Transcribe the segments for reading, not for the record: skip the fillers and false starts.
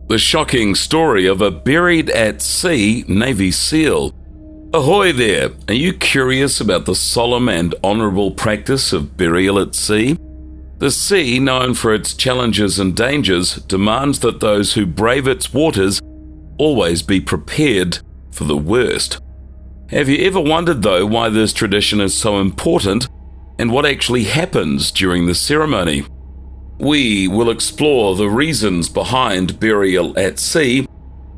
The shocking story of a buried-at-sea Navy SEAL. Ahoy there! Are you curious about the solemn and honourable practice of burial at sea? The sea, known for its challenges and dangers, demands that those who brave its waters always be prepared for the worst. Have you ever wondered, though, why this tradition is so important and what actually happens during the ceremony? We will explore the reasons behind burial at sea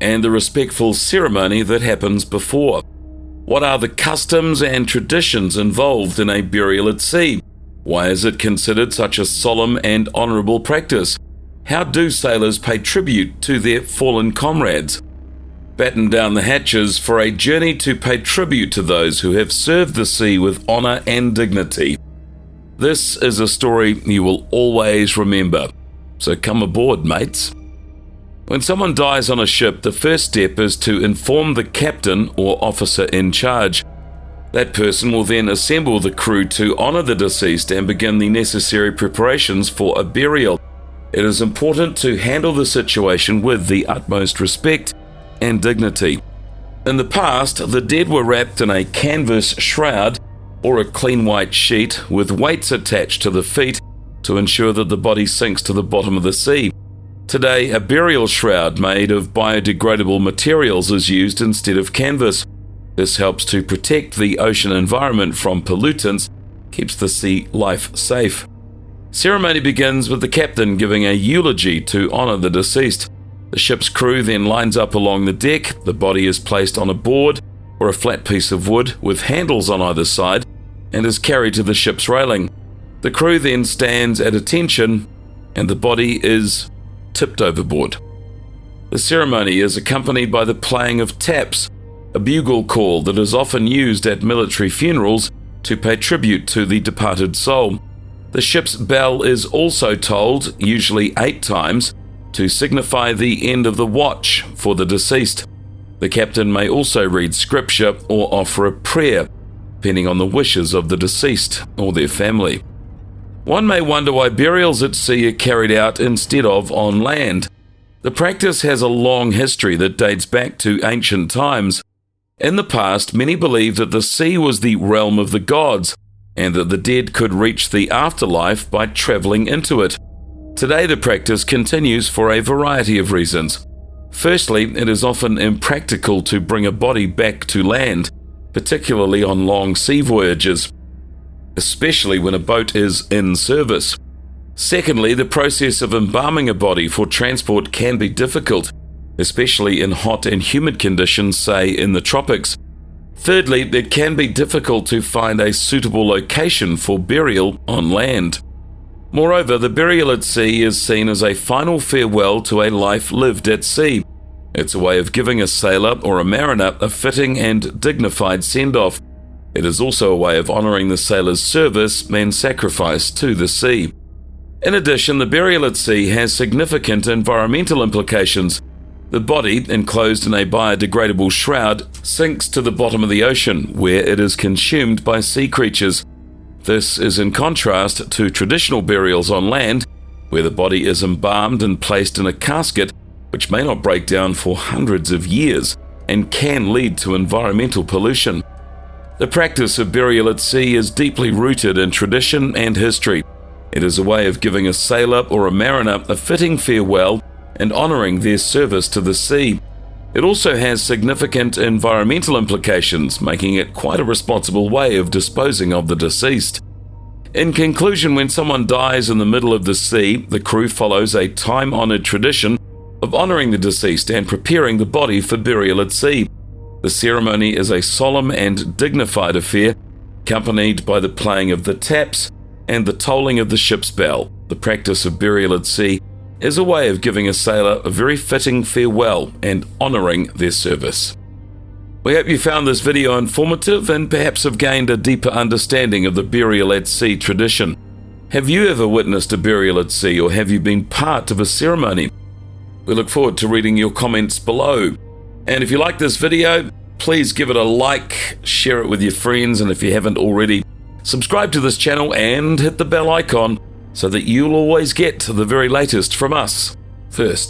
and the respectful ceremony that happens before. What are the customs and traditions involved in a burial at sea? Why is it considered such a solemn and honourable practice? How do sailors pay tribute to their fallen comrades? Batten down the hatches for a journey to pay tribute to those who have served the sea with honour and dignity. This is a story you will always remember, so come aboard, mates. When someone dies on a ship, the first step is to inform the captain or officer in charge. That person will then assemble the crew to honour the deceased and begin the necessary preparations for a burial. It is important to handle the situation with the utmost respect and dignity. In the past, the dead were wrapped in a canvas shroud or a clean white sheet with weights attached to the feet to ensure that the body sinks to the bottom of the sea. Today, a burial shroud made of biodegradable materials is used instead of canvas. This helps to protect the ocean environment from pollutants, keeps the sea life safe. Ceremony begins with the captain giving a eulogy to honour the deceased. The ship's crew then lines up along the deck. The body is placed on a board or a flat piece of wood with handles on either side and is carried to the ship's railing. The crew then stands at attention and the body is tipped overboard. The ceremony is accompanied by the playing of taps, a bugle call that is often used at military funerals to pay tribute to the departed soul. The ship's bell is also tolled, usually 8 times, to signify the end of the watch for the deceased. The captain may also read scripture or offer a prayer, depending on the wishes of the deceased or their family. One may wonder why burials at sea are carried out instead of on land. The practice has a long history that dates back to ancient times. In the past, many believed that the sea was the realm of the gods, and that the dead could reach the afterlife by travelling into it. Today, the practice continues for a variety of reasons. Firstly, it is often impractical to bring a body back to land, particularly on long sea voyages, especially when a boat is in service. Secondly, the process of embalming a body for transport can be difficult, especially in hot and humid conditions, say in the tropics. Thirdly, it can be difficult to find a suitable location for burial on land. Moreover, the burial at sea is seen as a final farewell to a life lived at sea. It's a way of giving a sailor or a mariner a fitting and dignified send-off. It is also a way of honouring the sailor's service and sacrifice to the sea. In addition, the burial at sea has significant environmental implications. The body, enclosed in a biodegradable shroud, sinks to the bottom of the ocean, where it is consumed by sea creatures. This is in contrast to traditional burials on land, where the body is embalmed and placed in a casket, which may not break down for hundreds of years and can lead to environmental pollution. The practice of burial at sea is deeply rooted in tradition and history. It is a way of giving a sailor or a mariner a fitting farewell and honouring their service to the sea. It also has significant environmental implications, making it quite a responsible way of disposing of the deceased. In conclusion, when someone dies in the middle of the sea, the crew follows a time-honoured tradition of honouring the deceased and preparing the body for burial at sea. The ceremony is a solemn and dignified affair, accompanied by the playing of the taps and the tolling of the ship's bell. The practice of burial at sea is a way of giving a sailor a very fitting farewell and honouring their service. We hope you found this video informative and perhaps have gained a deeper understanding of the burial at sea tradition. Have you ever witnessed a burial at sea, or have you been part of a ceremony? We look forward to reading your comments below. And if you like this video, please give it a like, share it with your friends, and if you haven't already, subscribe to this channel and hit the bell icon so that you'll always get the very latest from us first.